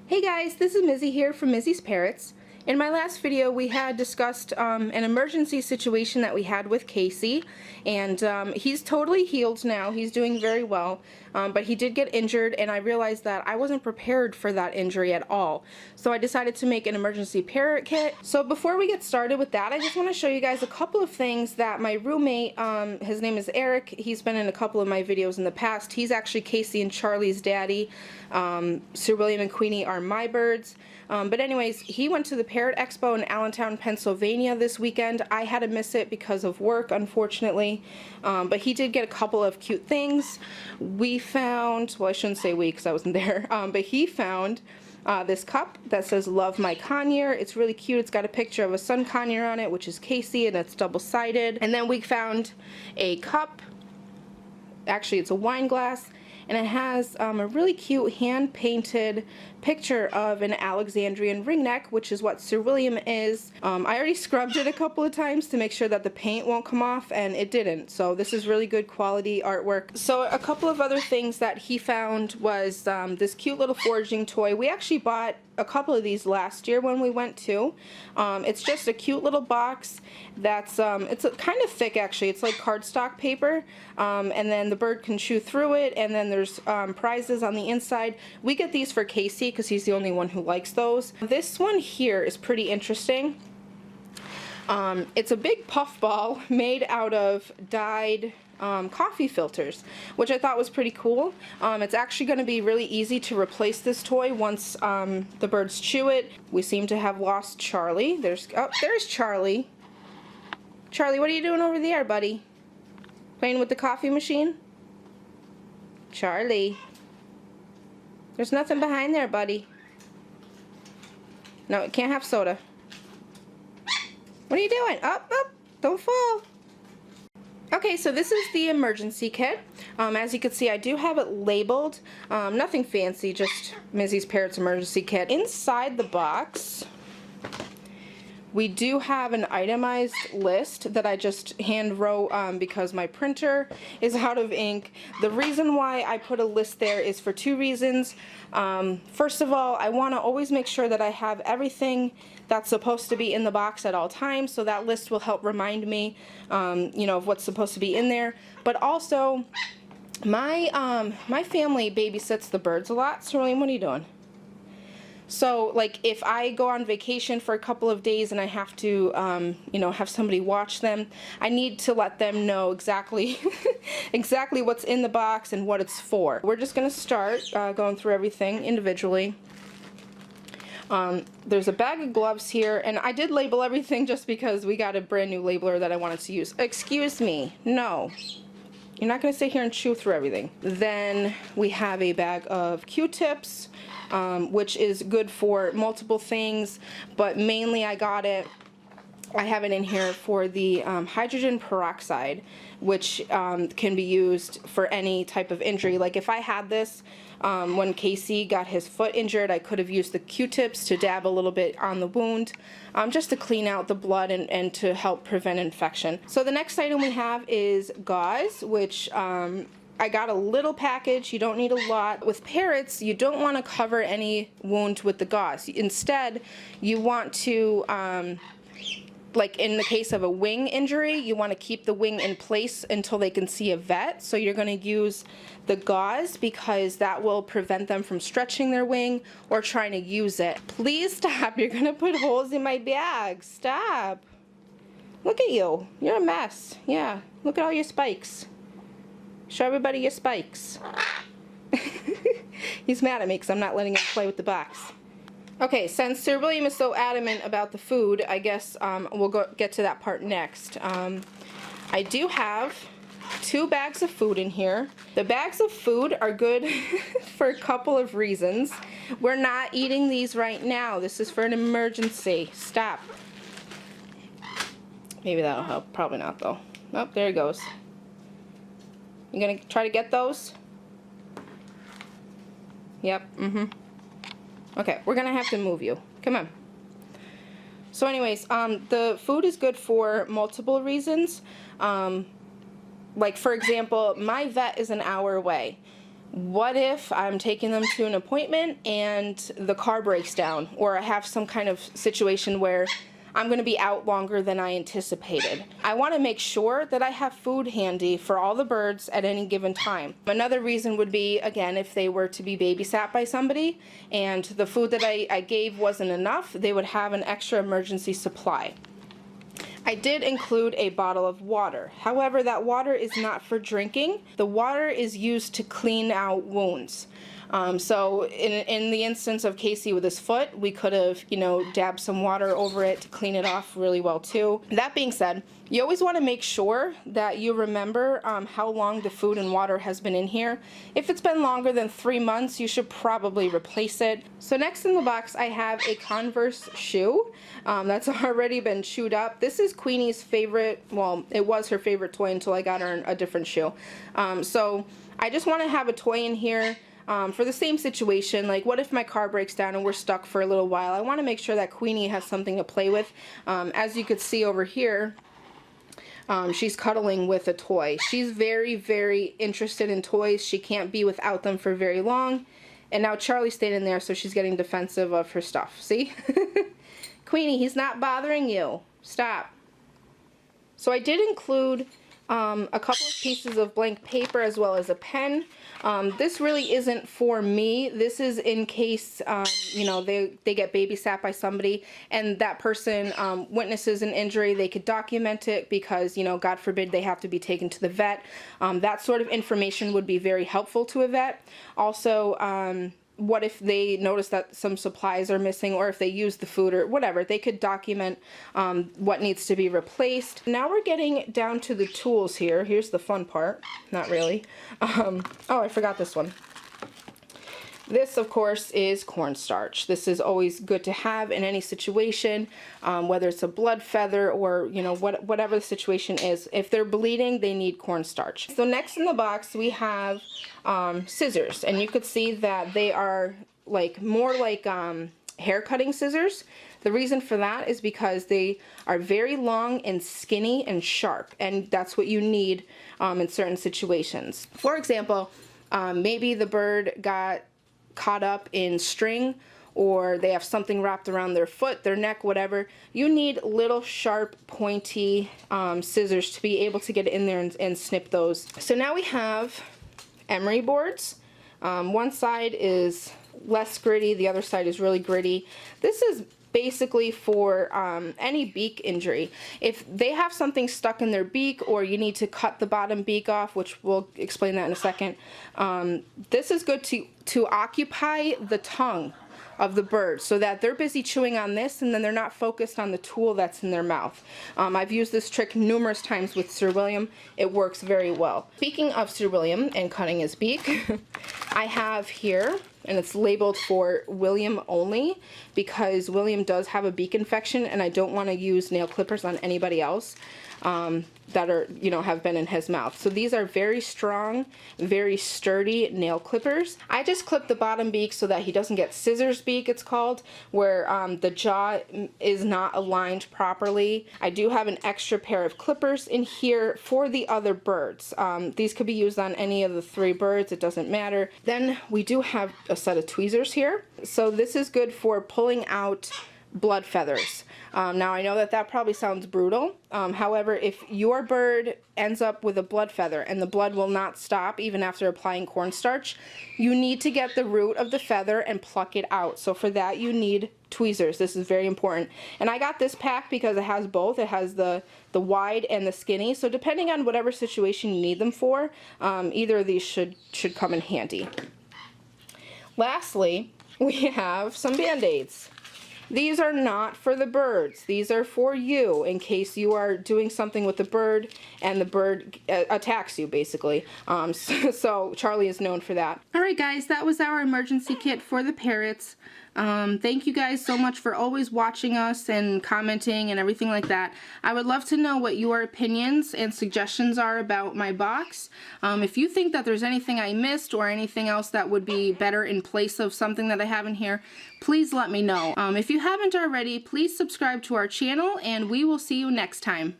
Hey guys, this is Mizzy here from Mizzy's Parrots. In my last video we had discussed an emergency situation that we had with Casey, and he's totally healed now. He's doing very well, but he did get injured, and I realized that I wasn't prepared for that injury at all. So I decided to make an emergency parrot kit. So before we get started with that, I just want to show you guys a couple of things that my roommate, his name is Eric, he's been in a couple of my videos in the past. He's actually Casey and Charlie's daddy. Sir William and Queenie are my birds. But anyways, he went to the Parrot Expo in Allentown, Pennsylvania this weekend. I had to miss it because of work, unfortunately. But he did get a couple of cute things. We found, well, I shouldn't say we because I wasn't there, but he found this cup that says Love My Conure. It's really cute. It's got a picture of a sun conure on it, which is Casey, and it's double-sided. And then we found a cup. Actually, it's a wine glass. And it has a really cute hand-painted picture of an Alexandrian ringneck, which is what Sir William is. I already scrubbed it a couple of times to make sure that the paint won't come off, and it didn't. So this is really good quality artwork. So a couple of other things that he found was this cute little foraging toy. We actually bought a couple of these last year when we went to. It's just a cute little box that's it's kind of thick actually. It's like cardstock paper, and then the bird can chew through it, and then there's prizes on the inside. We get these for Casey because he's the only one who likes those. This one here is pretty interesting. It's a big puff ball made out of dyed coffee filters, which I thought was pretty cool. It's actually going to be really easy to replace this toy once the birds chew it. We seem to have lost Charlie. There's Charlie. Charlie, what are you doing over there, buddy? Playing with the coffee machine? Charlie. There's nothing behind there, buddy. No, it can't have soda. What are you doing? Up, up, don't fall. Okay, so this is the emergency kit. As you can see, I do have it labeled. Nothing fancy, just Mizzy's Parrots emergency kit. Inside the box, we do have an itemized list that I just hand wrote because my printer is out of ink. The reason why I put a list there is for two reasons. First of all, I want to always make sure that I have everything that's supposed to be in the box at all times, so that list will help remind me, you know, of what's supposed to be in there. But also, my family babysits the birds a lot. So, William, what are you doing? So, like, if I go on vacation for a couple of days and I have to, you know, have somebody watch them, I need to let them know exactly, exactly what's in the box and what it's for. We're just going to start going through everything individually. There's a bag of gloves here, and I did label everything just because we got a brand new labeler that I wanted to use. Excuse me, no. You're not going to sit here and chew through everything. Then we have a bag of Q-tips, which is good for multiple things, but mainly I have it in here for the hydrogen peroxide, which can be used for any type of injury. Like if I had this when Casey got his foot injured, I could have used the Q-tips to dab a little bit on the wound, just to clean out the blood and to help prevent infection. So the next item we have is gauze, which I got a little package. You don't need a lot. With parrots, you don't want to cover any wound with the gauze. Instead, you want to, like in the case of a wing injury, you want to keep the wing in place until they can see a vet. So you're going to use the gauze because that will prevent them from stretching their wing or trying to use it. Please stop. You're going to put holes in my bag. Stop. Look at you. You're a mess. Yeah. Look at all your spikes. Show everybody your spikes. He's mad at me because I'm not letting him play with the box. Okay, since Sir William is so adamant about the food, I guess we'll get to that part next. I do have 2 bags of food in here. The bags of food are good for a couple of reasons. We're not eating these right now. This is for an emergency. Stop. Maybe that'll help. Probably not, though. Oh, there he goes. You gonna try to get those? Yep, Okay, we're gonna have to move you. Come on. So anyways, the food is good for multiple reasons. Like for example, my vet is an hour away. What if I'm taking them to an appointment and the car breaks down, or I have some kind of situation where I'm going to be out longer than I anticipated? I want to make sure that I have food handy for all the birds at any given time. Another reason would be, again, if they were to be babysat by somebody and the food that I gave wasn't enough, they would have an extra emergency supply. I did include a bottle of water. However, that water is not for drinking. The water is used to clean out wounds. So in the instance of Casey with his foot, we could have, dabbed some water over it to clean it off really well too. That being said, you always want to make sure that you remember how long the food and water has been in here. If it's been longer than 3 months, you should probably replace it. So next in the box, I have a Converse shoe that's already been chewed up. This is Queenie's favorite, well, it was her favorite toy until I got her a different shoe. So I just want to have a toy in here for the same situation. Like, what if my car breaks down and we're stuck for a little while? I want to make sure that Queenie has something to play with. As you could see over here, she's cuddling with a toy. She's very, very interested in toys. She can't be without them for very long. And now Charlie's staying in there, so she's getting defensive of her stuff. See? Queenie, he's not bothering you. Stop. So I did include a couple of pieces of blank paper as well as a pen. This really isn't for me. This is in case, they get babysat by somebody and that person witnesses an injury. They could document it because, God forbid they have to be taken to the vet. That sort of information would be very helpful to a vet. Also, what if they notice that some supplies are missing, or if they use the food or whatever, they could document what needs to be replaced. Now we're getting down to the tools here. Here's the fun part. Not really. Oh, I forgot this one. This, of course, is cornstarch. This is always good to have in any situation, whether it's a blood feather or, whatever the situation is. If they're bleeding, they need cornstarch. So next in the box, we have scissors. And you could see that they are more like hair cutting scissors. The reason for that is because they are very long and skinny and sharp. And that's what you need in certain situations. For example, maybe the bird got caught up in string, or they have something wrapped around their foot, their neck, whatever. You need little sharp pointy scissors to be able to get in there and snip those. So now we have emery boards. One side is less gritty, the other side is really gritty. This is basically for any beak injury. If they have something stuck in their beak, or you need to cut the bottom beak off, which we'll explain that in a second, this is good to occupy the tongue of the bird so that they're busy chewing on this and then they're not focused on the tool that's in their mouth. I've used this trick numerous times with Sir William. It works very well. Speaking of Sir William and cutting his beak, I have here, and it's labeled for William only because William does have a beak infection and I don't want to use nail clippers on anybody else that are, have been in his mouth. So these are very strong, very sturdy nail clippers. I just clip the bottom beak so that he doesn't get scissors beak, it's called, where the jaw is not aligned properly. I do have an extra pair of clippers in here for the other birds. These could be used on any of the 3 birds, it doesn't matter. Then we do have a set of tweezers here. So this is good for pulling out blood feathers. Now I know that probably sounds brutal. However, if your bird ends up with a blood feather and the blood will not stop even after applying cornstarch, you need to get the root of the feather and pluck it out. So for that you need tweezers. This is very important. And I got this pack because it has both. It has the wide and the skinny. So depending on whatever situation you need them for, either of these should come in handy. Lastly, we have some Band-Aids. These are not for the birds. These are for you in case you are doing something with the bird and the bird attacks you, basically. So Charlie is known for that. Alright guys, that was our emergency kit for the parrots. Thank you guys so much for always watching us and commenting and everything like that. I would love to know what your opinions and suggestions are about my box. If you think that there's anything I missed or anything else that would be better in place of something that I have in here, please let me know. If you haven't already, please subscribe to our channel and we will see you next time.